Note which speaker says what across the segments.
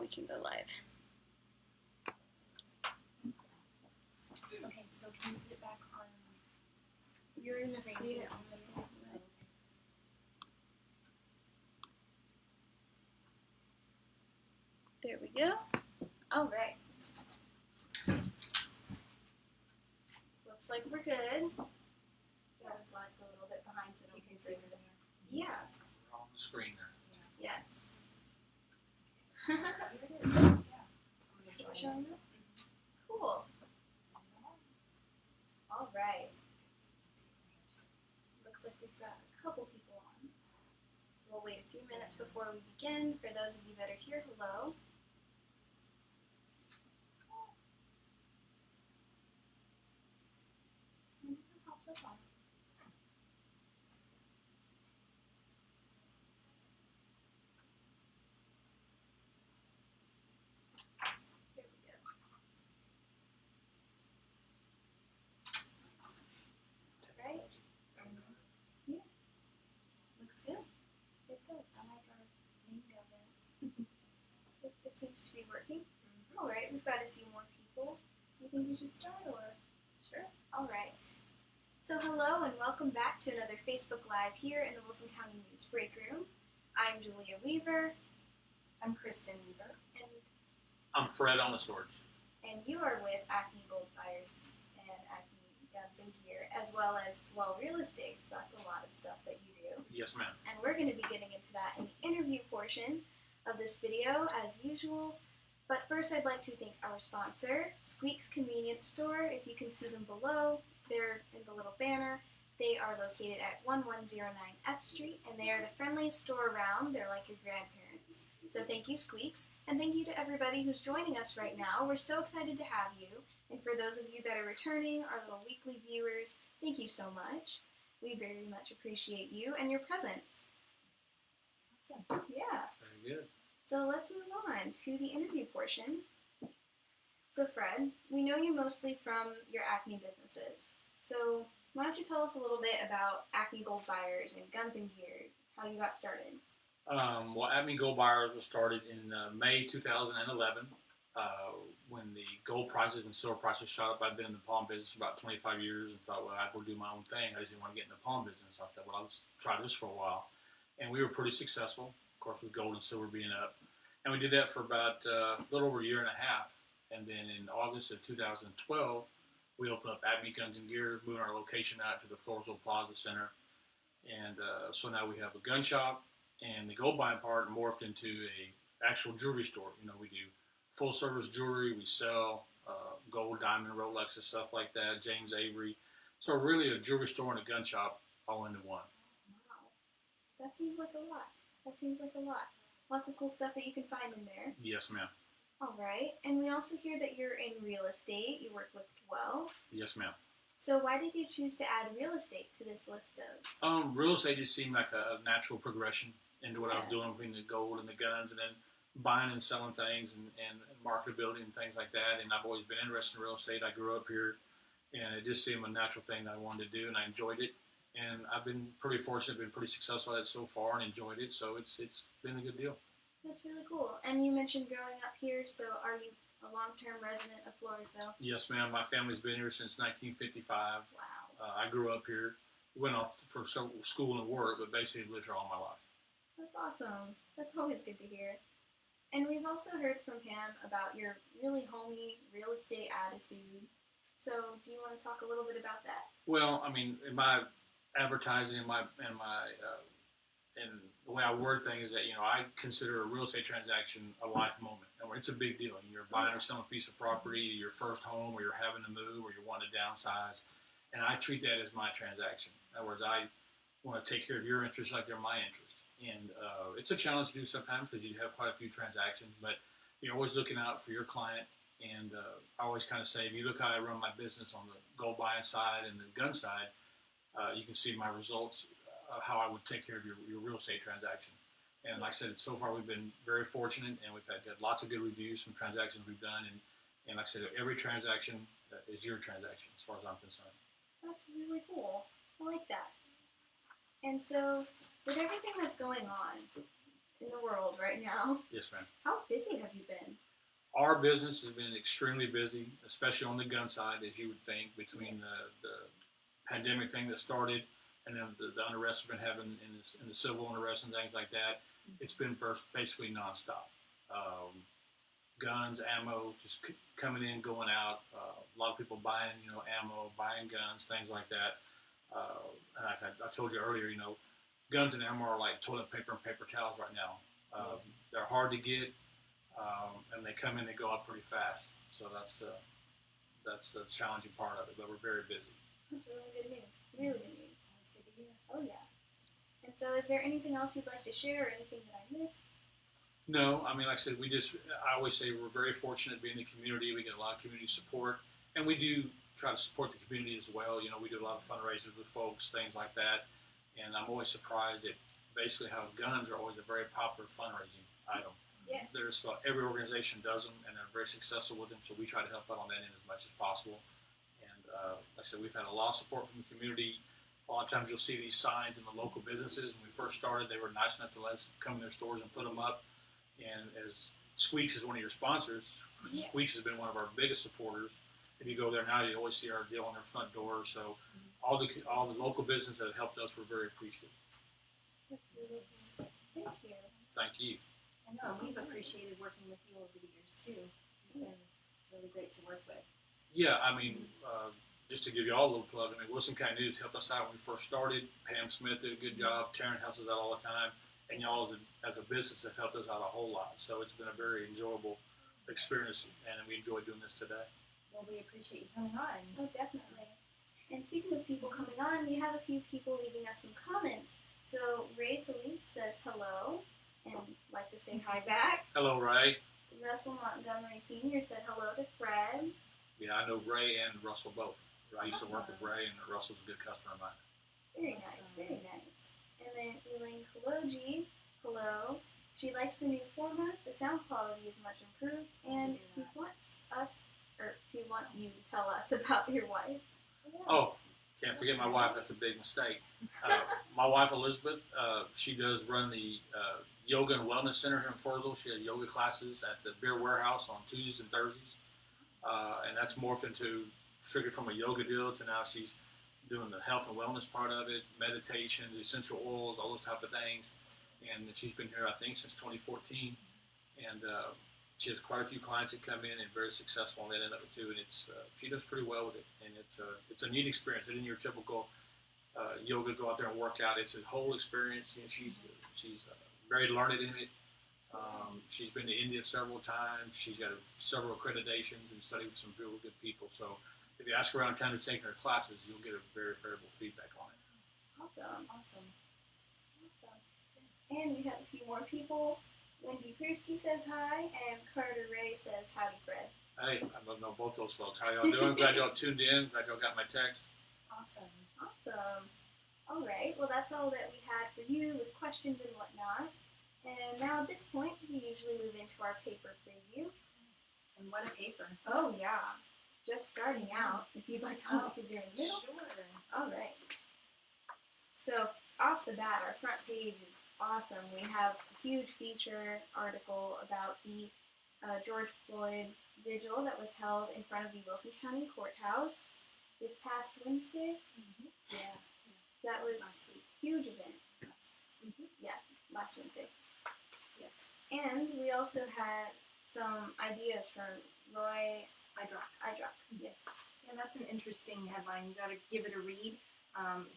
Speaker 1: we can go live.
Speaker 2: Okay, so can you put it back on?
Speaker 1: You're going to see it on the phone, right? There we go. All right. Looks like we're good.
Speaker 2: Yeah, the slide's a little bit behind, so you can see it there.
Speaker 1: Yeah.
Speaker 3: We're on the screen there.
Speaker 1: Yes.
Speaker 2: Here it is. Yeah.
Speaker 1: Showing up? Cool. All right. Looks like we've got a couple people on. So we'll wait a few minutes before we begin. For those of you that are here, hello. And it pops up on. There we go. Right? Yeah. Looks good. It does.
Speaker 2: I like our name down there.
Speaker 1: It seems to be working. All right, we've got a few more people. You think we should start, or? Sure. All right. So hello and welcome back to another Facebook Live here in the Wilson County News Break Room. I'm Julia Weaver,
Speaker 2: I'm Kristen Weaver.
Speaker 1: and
Speaker 3: I'm Fred Ohnesorge.
Speaker 1: you are with Acme Gold Buyers and Acme Guns and Gear, as well as real estate. So that's a lot of stuff that you do.
Speaker 3: Yes, ma'am.
Speaker 1: And we're going to be getting into that in the interview portion of this video, as usual. But first, I'd like to thank our sponsor, Squeak's Convenience Store. If you can see them below, they're in the little banner. They are located at 1109 F Street, and they are the friendliest store around. They're like your grandparents. So thank you, Squeaks, and thank you to everybody who's joining us right now. We're so excited to have you. And for those of you that are returning, our little weekly viewers, thank you so much. We very much appreciate you and your presence.
Speaker 2: Awesome.
Speaker 1: Yeah.
Speaker 3: Very good.
Speaker 1: So let's move on to the interview portion. So Fred, we know you mostly from your Acme businesses. So why don't you tell us a little bit about Acme Gold Buyers and Guns and Gear, how you got started?
Speaker 3: Well, Acme Gold Buyers was started in May 2011 when the gold prices and silver prices shot up. I've been in the pawn business for about 25 years and thought, well, I'd go do my own thing. I just didn't want to get in the pawn business. I thought, well, I'll just try this for a while. And we were pretty successful, of course, with gold and silver being up. And we did that for about a little over a year and a half. And then in August of 2012, we opened up Acme Guns and Gear, moving our location out to the Floresville Plaza Center. And so now we have a gun shop, and the gold buying part morphed into a actual jewelry store. You know, we do full service jewelry. We sell gold, diamond, Rolexes, stuff like that, James Avery. So really a jewelry store and a gun shop all into one.
Speaker 1: Wow. That seems like a lot. Lots of cool stuff that you can find in there.
Speaker 3: Yes, ma'am.
Speaker 1: All right. And we also hear that you're in real estate. You work with Dwell.
Speaker 3: Yes, ma'am.
Speaker 1: So why did you choose to add real estate to this list of?
Speaker 3: Real estate just seemed like a natural progression into what I was doing between the gold and the guns, and then buying and selling things and marketability and things like that. And I've always been interested in real estate. I grew up here, and it just seemed a natural thing that I wanted to do, and I enjoyed it. And I've been pretty fortunate, been pretty successful at it so far, and enjoyed it. So it's been a good deal.
Speaker 1: That's really cool. And you mentioned growing up here, so are you a long-term resident of Floresville?
Speaker 3: Yes, ma'am. My family's been here since 1955.
Speaker 1: Wow.
Speaker 3: I grew up here, went off for school and work, but basically lived here all my life.
Speaker 1: That's awesome. That's always good to hear. And we've also heard from Pam about your really homey real estate attitude. So do you want to talk a little bit about that?
Speaker 3: Well, I mean, in my advertising and the way I word things, that I consider a real estate transaction a life moment. And it's a big deal. You're buying or selling a piece of property, your first home, or you're having to move, or you're wanting to downsize, and I treat that as my transaction. In other words, I want to take care of your interests like they're my interests. And it's a challenge to do sometimes because you have quite a few transactions, but you're always looking out for your client. And I always kind of say, if you look how I run my business on the gold buying side and the gun side, you can see my results, how I would take care of your real estate transaction. And like I said, so far we've been very fortunate, and we've had lots of good reviews from transactions we've done. And like I said, every transaction is your transaction as far as I'm concerned.
Speaker 1: That's really cool. I like that. And so, with everything that's going on, in the world right now.
Speaker 3: Yes, ma'am.
Speaker 1: How busy have you been?
Speaker 3: Our business has been extremely busy, especially on the gun side, as you would think, between the pandemic thing that started and then the unrest we've been having in the civil unrest and things like that. It's been basically nonstop. Guns, ammo, just coming in, going out. A lot of people buying, ammo, buying guns, things like that. And I told you earlier, guns and ammo are like toilet paper and paper towels right now. They're hard to get, and they come in, they go up pretty fast. So that's the challenging part of it. But we're very busy.
Speaker 1: That's really good news. Really good news.
Speaker 2: That's good to hear.
Speaker 1: Oh yeah. And so, is there anything else you'd like to share, or anything that I missed?
Speaker 3: No, I mean, like I said, I always say we're very fortunate to be in the community. We get a lot of community support, and we do try to support the community as well. We do a lot of fundraisers with folks, things like that. And I'm always surprised at basically how guns are always a very popular fundraising item.
Speaker 1: Yeah.
Speaker 3: There's about every organization does them, and they're very successful with them, so we try to help out on that end as much as possible. And like I said, we've had a lot of support from the community. A lot of times you'll see these signs in the local businesses. When we first started, they were nice enough to let us come in their stores and put them up. And as Squeaks is one of your sponsors,
Speaker 1: Yeah.
Speaker 3: Squeaks has been one of our biggest supporters. If you go there now, you always see our deal on their front door. So all the local businesses that have helped us, we're very appreciative.
Speaker 1: That's really good. Thank you.
Speaker 3: Thank you.
Speaker 2: I know, we've appreciated working with you over the years too. You've been really great to work with.
Speaker 3: Yeah, I mean, just to give you all a little plug, Wilson County News helped us out when we first started. Pam Smith did a good job. Taryn helps us out all the time. And y'all as a business have helped us out a whole lot. So it's been a very enjoyable experience, and we enjoy doing this today.
Speaker 2: Well, we appreciate you coming on.
Speaker 1: Oh, definitely. And speaking of people coming on, we have a few people leaving us some comments. So Ray Solis says hello and like to say hi back.
Speaker 3: Hello, Ray.
Speaker 1: Russell Montgomery Sr. said hello to Fred.
Speaker 3: Yeah, I know Ray and Russell both. I used to work with Ray, and Russell's a good customer of mine.
Speaker 1: Very nice, very nice. And then Elaine Kaloji, hello. She likes the new format. The sound quality is much improved, and she wants you to tell us about your wife.
Speaker 3: Oh, can't forget my wife. That's a big mistake. My wife, Elizabeth, she does run the Yoga and Wellness Center here in Forestville. She has yoga classes at the Beer Warehouse on Tuesdays and Thursdays. And that's morphed into strictly from a yoga deal to now she's doing the health and wellness part of it, meditations, essential oils, all those type of things. And she's been here, I think, since 2014. And she has quite a few clients that come in and very successful on that end of it too. And she does pretty well with it. And it's a neat experience. It isn't your typical yoga, go out there and work out. It's a whole experience. And she's very learned in it. She's been to India several times. She's got several accreditations and studied with some really good people. So if you ask around town who's taking her classes, you'll get a very favorable feedback on it.
Speaker 1: Awesome. And we have a few more people. Wendy Piersky says hi, and Carter Ray says howdy, Fred.
Speaker 3: Hey, I don't know both those folks. How y'all doing? Glad y'all tuned in. Glad y'all got my text.
Speaker 2: Awesome.
Speaker 1: All right. Well, that's all that we had for you with questions and whatnot. And now at this point, we usually move into our paper preview.
Speaker 2: And what a paper.
Speaker 1: Oh, yeah. Just starting out. If you'd like to look, because you're in the middle.
Speaker 2: Sure.
Speaker 1: All right. So, off the bat, our front page is awesome. We have a huge feature article about the George Floyd vigil that was held in front of the Wilson County Courthouse this past Wednesday.
Speaker 2: Mm-hmm. Yeah.
Speaker 1: So that was
Speaker 2: Last week.
Speaker 1: a huge event. Last Wednesday. Yes. And we also had some ideas from Roy Idrock. Yes.
Speaker 2: Yeah, that's an interesting headline. You got to give it a read.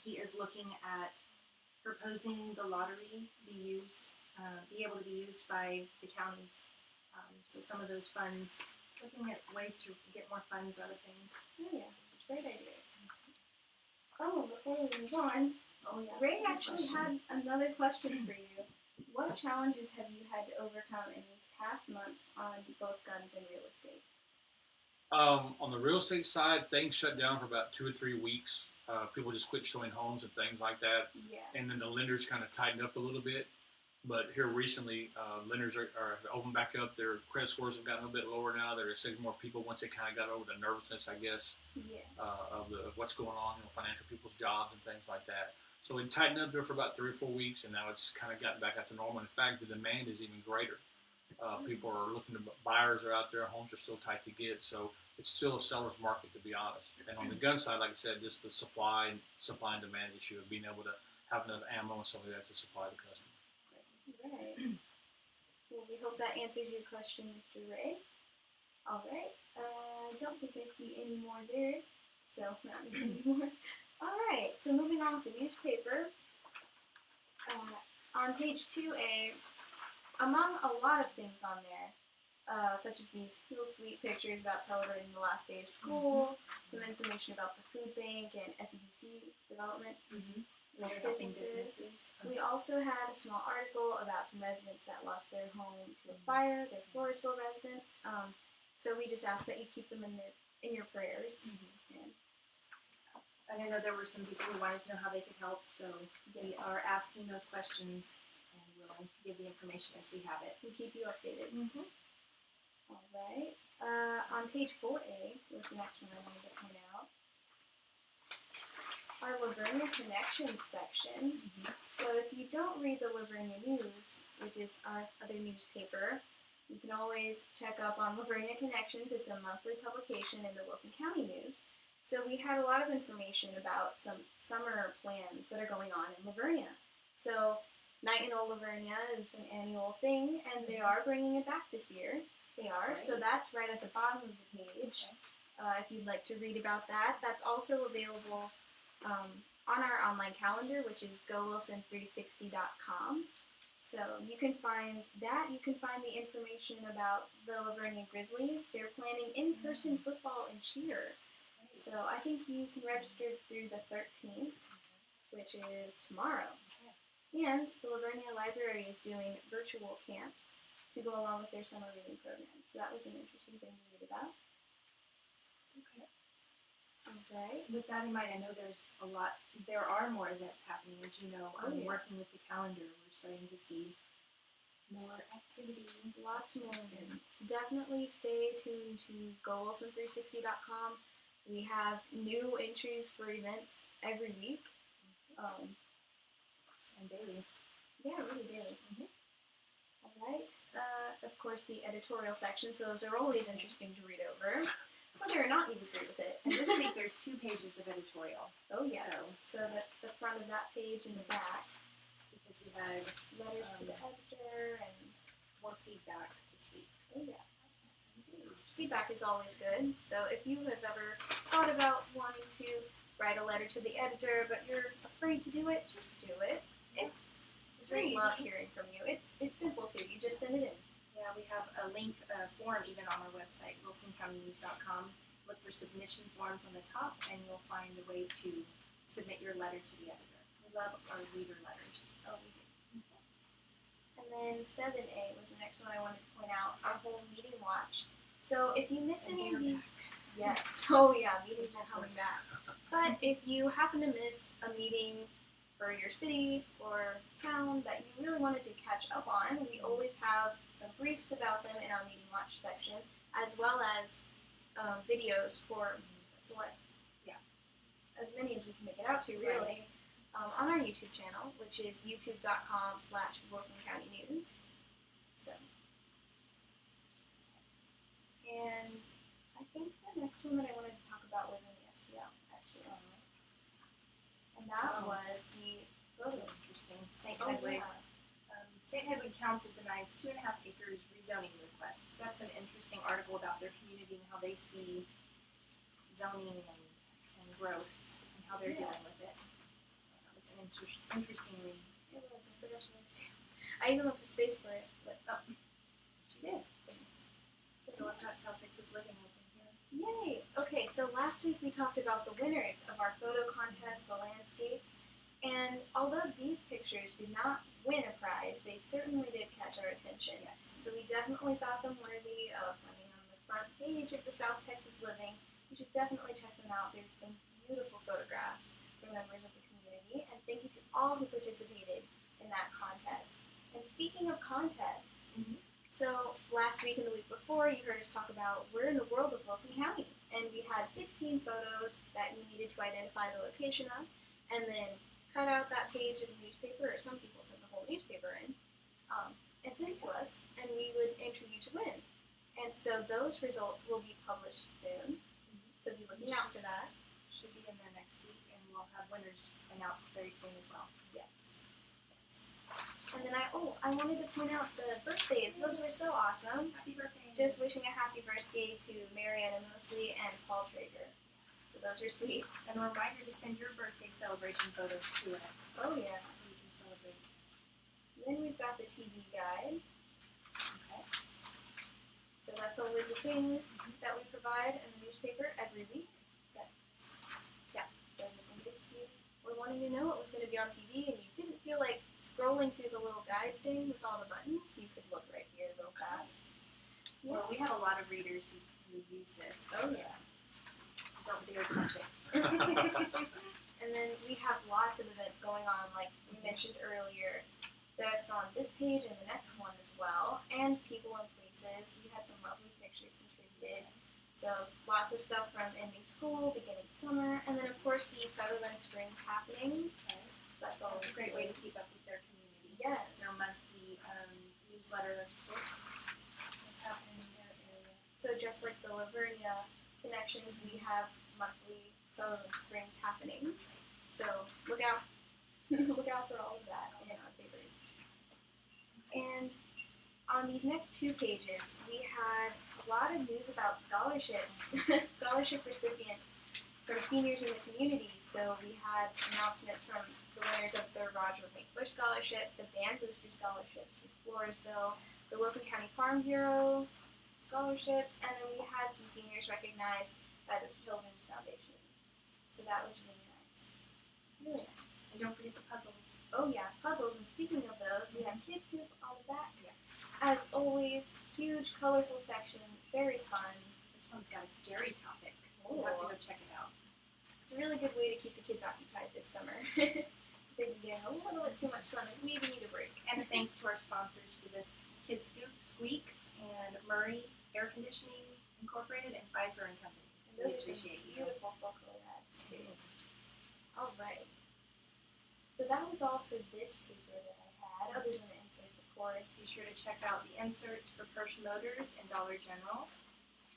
Speaker 2: He is looking at proposing the lottery be able to be used by the counties. So some of those funds, looking at ways to get more funds out of things.
Speaker 1: Oh yeah, great ideas. Oh, before we move on, Ray actually had another question for you. What challenges have you had to overcome in these past months on both guns and real estate?
Speaker 3: On the real estate side, things shut down for about 2 or 3 weeks. People just quit showing homes and things like that.
Speaker 1: Yeah.
Speaker 3: And then the lenders kind of tightened up a little bit. But here recently, lenders are opened back up. Their credit scores have gotten a little bit lower now. They're accepting more people once they kind of got over the nervousness, I guess,
Speaker 1: Yeah.
Speaker 3: of what's going on, financial people's jobs and things like that. So we tightened up there for about 3 or 4 weeks, and now it's kind of gotten back up to normal. In fact, the demand is even greater. People are looking to, buyers are out there, homes are still tight to get, so it's still a seller's market, to be honest. And on the gun side, like I said, just the supply and demand issue of being able to have enough ammo and stuff like that to supply the customers.
Speaker 1: Right. Well, we hope that answers your question, Mr. Ray. All right. I don't think I see any more there, so not missing anymore. All right. So moving on with the newspaper. On page 2A, among a lot of things on there, such as these cool, sweet pictures about celebrating the last day of school, some information about the food bank and FEDC development with businesses. We also had a small article about some residents that lost their home to a fire, their Floresville residents. So we just ask that you keep them in your prayers.
Speaker 2: And I know there were some people who wanted to know how they could help, so we are asking those questions, and we'll give the information as we have it.
Speaker 1: We'll keep you updated. All right. On page 4A was the next one I wanted to point out. Our Livonia Connections section. So if you don't read the Livonia News, which is our other newspaper, you can always check up on Livonia Connections. It's a monthly publication in the Wilson County News. So we had a lot of information about some summer plans that are going on in Livonia. So Night in Old Livonia is an annual thing, and they are bringing it back this year. They are,
Speaker 2: Right.
Speaker 1: so that's right at the bottom of the page. If you'd like to read about that, that's also available on our online calendar, which is gowilson360.com. So you can find that. You can find the information about the Livonia Grizzlies. They're planning in-person football and cheer. So I think you can register through the 13th, which is tomorrow. And the Livonia Library is doing virtual camps to go along with their summer reading program. So that was an interesting thing to read about. Okay.
Speaker 2: With that in mind, I know there are more events happening, as you know. Working with the calendar, we're starting to see more activity.
Speaker 1: Lots more events. Definitely stay tuned to gowilson360.com. We have new entries for events every week.
Speaker 2: And daily.
Speaker 1: Yeah, really daily. Alright. Of course, the editorial section, so those are always interesting to read over, whether or not you agree with it.
Speaker 2: And this week there's 2 pages of editorial.
Speaker 1: Oh, yes. So that's the front of that page and the back.
Speaker 2: Because we had
Speaker 1: Letters to the editor and
Speaker 2: more feedback this week.
Speaker 1: oh, yeah. Feedback is always good. So if you have ever thought about wanting to write a letter to the editor, but you're afraid to do it, just do it. It's
Speaker 2: very
Speaker 1: we love
Speaker 2: easy.
Speaker 1: hearing from you. It's simple too. You just send it in.
Speaker 2: Yeah, we have a link, form even on our website, wilsoncountynews.com. Look for submission forms on the top, and you'll find a way to submit your letter to the editor. We love our reader letters.
Speaker 1: Oh, we do. And then 7A was the next one I wanted to point out, our whole meeting watch. So if you miss
Speaker 2: And
Speaker 1: any
Speaker 2: they're
Speaker 1: of these, yes, oh yeah, meetings are coming
Speaker 2: Of course.
Speaker 1: back. But if you happen to miss a meeting for your city or town that you really wanted to catch up on, we always have some briefs about them in our meeting watch section, as well as videos for select, as many as we can make it out to, really, on our YouTube channel, which is youtube.com/Wilson County News. So, and I think the next one that I wanted to talk about was in the STL, actually. And that was the photo.
Speaker 2: Interesting. St.
Speaker 1: Oh,
Speaker 2: Hedwig.
Speaker 1: yeah.
Speaker 2: St. Hedwig Council denies 2.5 acres rezoning request. So that's an interesting article about their community and how they see zoning and growth and how they're dealing with it. That was an interesting read.
Speaker 1: It was. I forgot to notice too. I even left a space for it, but
Speaker 2: She did. So I've got South Texas Living open here.
Speaker 1: yay! Okay, so last week we talked about the winners of our photo contest, the landscapes, and although these pictures did not win a prize, they certainly did catch our attention.
Speaker 2: Yes.
Speaker 1: So we definitely thought them worthy of running on the front page of the South Texas Living. You should definitely check them out. There's some beautiful photographs from members of the community, and thank you to all who participated in that contest. And speaking of contests, so last week and the week before, you heard us talk about we're in the world of Wilson County, and we had 16 photos that you needed to identify the location of, and then cut out that page of the newspaper, or some people sent the whole newspaper in, and send it to us, and we would enter you to win. And so those results will be published soon. So be looking out for that.
Speaker 2: Should be in there next week, and we'll have winners announced very soon as well.
Speaker 1: Yes. And then I wanted to point out the birthdays. Those were so awesome.
Speaker 2: Happy birthday.
Speaker 1: Just wishing a happy birthday to Marietta Mosley and Paul Traeger. So those are sweet.
Speaker 2: And a reminder to send your birthday celebration photos to us.
Speaker 1: Oh yeah.
Speaker 2: So we can celebrate.
Speaker 1: Then we've got the TV guide.
Speaker 2: Okay.
Speaker 1: So that's always a thing that we provide in the newspaper every week. So just in case you were wanting to know what was going to be on TV and you didn't feel like scrolling through the little guide thing with all the buttons, you could look right here real fast.
Speaker 2: Well, we have a lot of readers who use this.
Speaker 1: Oh yeah.
Speaker 2: Don't dare touch it.
Speaker 1: And then we have lots of events going on, like we mentioned earlier, that's on this page and the next one as well, and people and places. We had some lovely pictures contributed. So lots of stuff from ending school, beginning summer, and then of course the Sutherland Springs happenings. So that's always
Speaker 2: It's a great way to keep up with their community.
Speaker 1: Yes.
Speaker 2: Their monthly newsletter of sorts. What's happening in their area.
Speaker 1: So just like the Lavernia connections, we have monthly Sutherland Springs happenings. So look out, look out for all of that in our papers. And on these next two pages, we had a lot of news about scholarships, scholarship recipients from seniors in the community. So we had announcements from the winners of the Roger Winkler Scholarship, the Band Booster Scholarships from Floresville, the Wilson County Farm Bureau scholarships, and then we had some seniors recognized by the Children's Foundation. So that was really nice. Really nice.
Speaker 2: And don't forget the puzzles.
Speaker 1: Oh yeah, puzzles. And speaking of those, we have Kids Coop on the back.
Speaker 2: Yes.
Speaker 1: As always, huge, colorful section, very fun.
Speaker 2: This one's got a scary topic.
Speaker 1: Oh.
Speaker 2: You'll have to go check it out.
Speaker 1: It's a really good way to keep the kids occupied this summer. They've been getting a little bit too much sun and we even need a break.
Speaker 2: And thanks to our sponsors for this, Kids Scoop, Squeaks, and Murray Air Conditioning Incorporated, and Pfeiffer and Company.
Speaker 1: And
Speaker 2: We
Speaker 1: those are some
Speaker 2: appreciate you.
Speaker 1: beautiful full color ads too. All right. So that was all for this paper that I had, other than the inserts, of
Speaker 2: Be
Speaker 1: course.
Speaker 2: sure to check out the inserts for Persh Motors and Dollar General.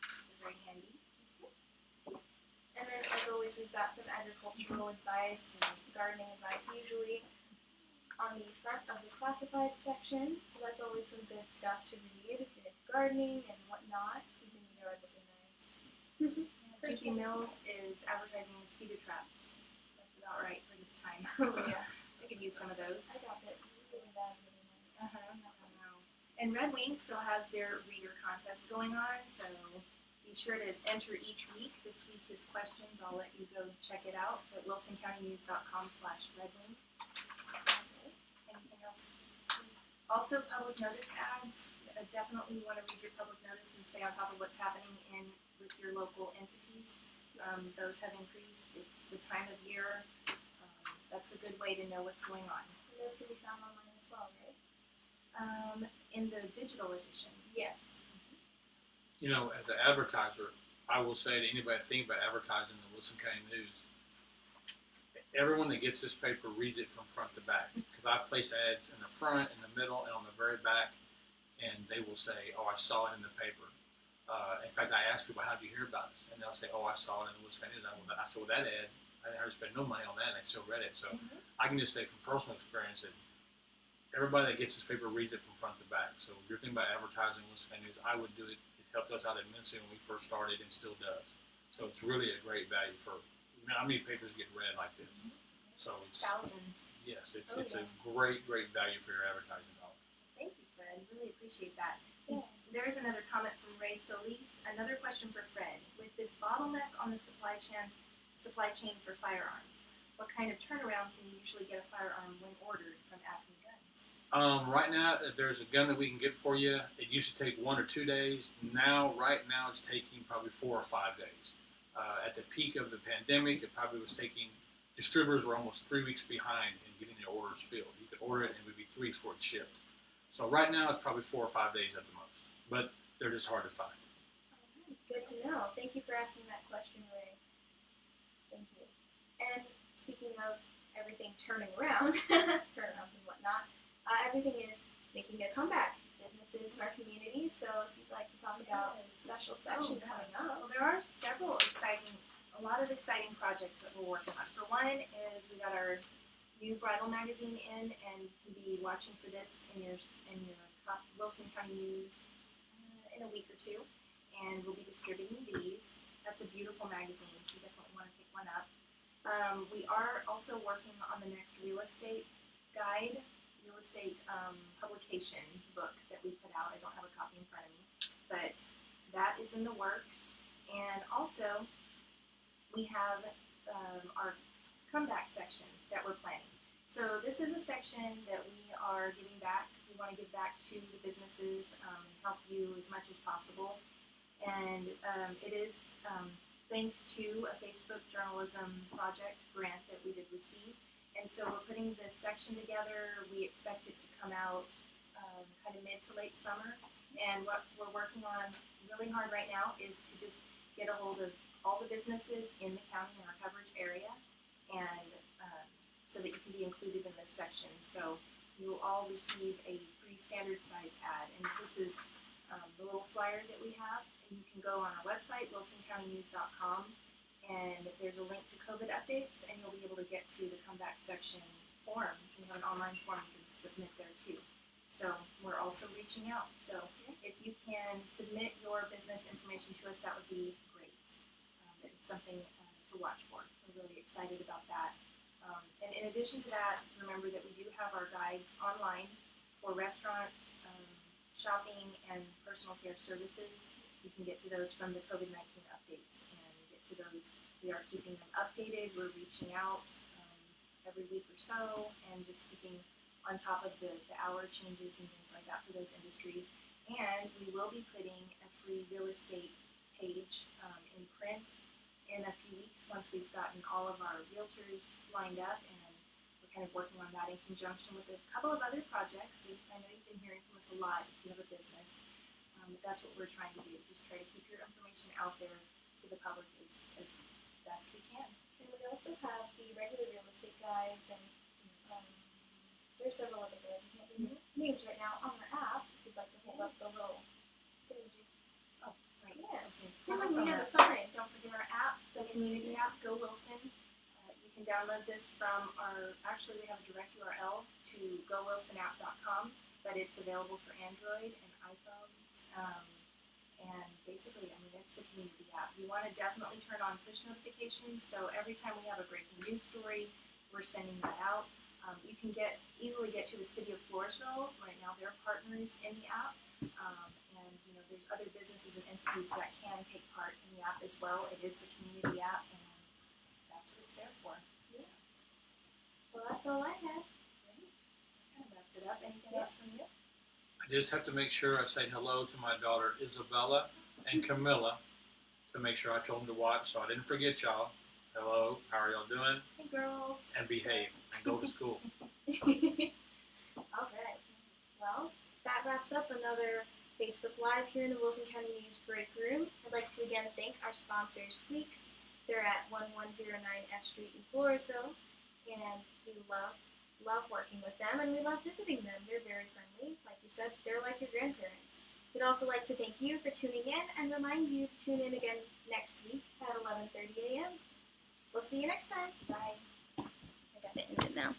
Speaker 2: Those are very handy.
Speaker 1: And then, as always, we've got some agricultural advice, gardening advice, usually on the front of the classified section. So that's always some good stuff to read if you're into gardening and whatnot, keeping the yard looking nice.
Speaker 2: G.T. Mills is advertising mosquito traps. That's about right for this time.
Speaker 1: Oh yeah,
Speaker 2: I could use some of those.
Speaker 1: I got it really bad really nice.
Speaker 2: I know. And Red Wing still has their reader contest going on, so be sure to enter each week. This week is questions. I'll let you go check it out at wilsoncountynews.com/redwing. Anything else? Also, public notice ads. Definitely want to read your public notice and stay on top of what's happening with your local entities. Those have increased. It's the time of year. That's a good way to know what's going on.
Speaker 1: And those can be found online as well, right?
Speaker 2: In the digital edition.
Speaker 1: Yes.
Speaker 3: You know, as an advertiser, I will say to anybody thinking about advertising the Wilson County News, everyone that gets this paper reads it from front to back. Because I've placed ads in the front, in the middle, and on the very back, and they will say, "Oh, I saw it in the paper." In fact, I ask people, "How'd you hear about this?" And they'll say, "Oh, I saw it in the Wilson County News." I saw that ad. I didn't have to spend no money on that, and I still read it. So I can just say from personal experience that everybody that gets this paper reads it from front to back. So if you're thinking about advertising Wilson County News, I would do it. It helped us out immensely when we first started and still does. So it's really a great value for, how many papers get read like this? So it's,
Speaker 2: Thousands.
Speaker 3: yes, it's
Speaker 1: Oh,
Speaker 3: a
Speaker 1: yeah.
Speaker 3: great value for your advertising dollar.
Speaker 2: Thank you, Fred. Really appreciate that.
Speaker 1: Yeah.
Speaker 2: There is another comment from Ray Solis. Another question for Fred. With this bottleneck on the supply chain for firearms, what kind of turnaround can you usually get a firearm when ordered from Acme Guns?
Speaker 3: Right now, if there's a gun that we can get for you, it used to take 1 or 2 days. Right now, it's taking probably 4 or 5 days. At the peak of the pandemic, it probably was taking, distributors were almost 3 weeks behind in getting their orders filled. You could order it and it would be 3 weeks before it shipped. So right now, it's probably 4 or 5 days at the most. But they're just hard to find.
Speaker 1: Good to know. Thank you for asking that question, Ray. Thank you. And speaking of everything turning around, turnarounds and whatnot, everything is making a comeback. Businesses in our community. So if you'd like to talk about special section coming up.
Speaker 2: Well, there are a lot of exciting projects that we're working on. For one is we got our new bridal magazine in, and you can be watching for this in your Wilson County News in a week or two, and we'll be distributing these. That's a beautiful magazine, so you definitely want to pick one up. We are also working on the next real estate guide, publication book that we put out. I don't have a copy in front of me, but that is in the works. And also, we have our comeback section that we're planning. So this is a section that we are giving back. We want to give back to the businesses and help you as much as possible. And it is thanks to a Facebook journalism project grant that we did receive. And so we're putting this section together. We expect it to come out kind of mid to late summer. And what we're working on really hard right now is to just get a hold of all the businesses in the county in our coverage area, and so that you can be included in this section. So you will all receive a free standard size ad. And this is the little flyer that we have. And you can go on our website, wilsoncountynews.com. And there's a link to COVID updates, and you'll be able to get to the comeback section form. We have an online form you can submit there too. So we're also reaching out. So if you can submit your business information to us, that would be great. It's something to watch for. We're really excited about that. And in addition to that, remember that we do have our guides online for restaurants, shopping, and personal care services. You can get to those from the COVID-19 updates. To those, we are keeping them updated. We're reaching out every week or so, and just keeping on top of the hour changes and things like that for those industries. And we will be putting a free real estate page in print in a few weeks once we've gotten all of our realtors lined up, and we're kind of working on that in conjunction with a couple of other projects. I know you've been hearing from us a lot if you have a business, but that's what we're trying to do. Just try to keep your information out there to the public as best we can.
Speaker 1: And we also have the regular real estate guides, and there's several other guides. I can't think of names right now on our app. If you'd like to hold up the little thing.
Speaker 2: Oh, right.
Speaker 1: Yes.
Speaker 2: We have a sign. Don't forget our app, the community app, Go Wilson. You can download this from we have a direct URL to gowilsonapp.com, but it's available for Android and iPhones. And basically, it's the community app. You want to definitely turn on push notifications, so every time we have a breaking news story, we're sending that out. You can easily get to the city of Floresville. Right now, they're partners in the app, and there's other businesses and entities that can take part in the app as well. It is the community app, and that's what it's there for.
Speaker 1: Yeah. Well, that's all I had.
Speaker 2: Right. That kind of wraps it up. Anything else from you?
Speaker 3: I just have to make sure I say hello to my daughter Isabella and Camilla to make sure I told them to watch, so I didn't forget y'all. Hello, how are y'all doing?
Speaker 1: Hey, girls.
Speaker 3: And behave and go to school.
Speaker 1: All right. Well, that wraps up another Facebook Live here in the Wilson County News Break Room. I'd like to again thank our sponsor, Squeaks. They're at 1109 F Street in Floresville, and we love working with them, and we love visiting them. They're very friendly. Like you said, they're like your grandparents. We'd also like to thank you for tuning in and remind you to tune in again next week at 11:30 a.m. We'll see you next time.
Speaker 2: Bye.
Speaker 1: I got to end it now.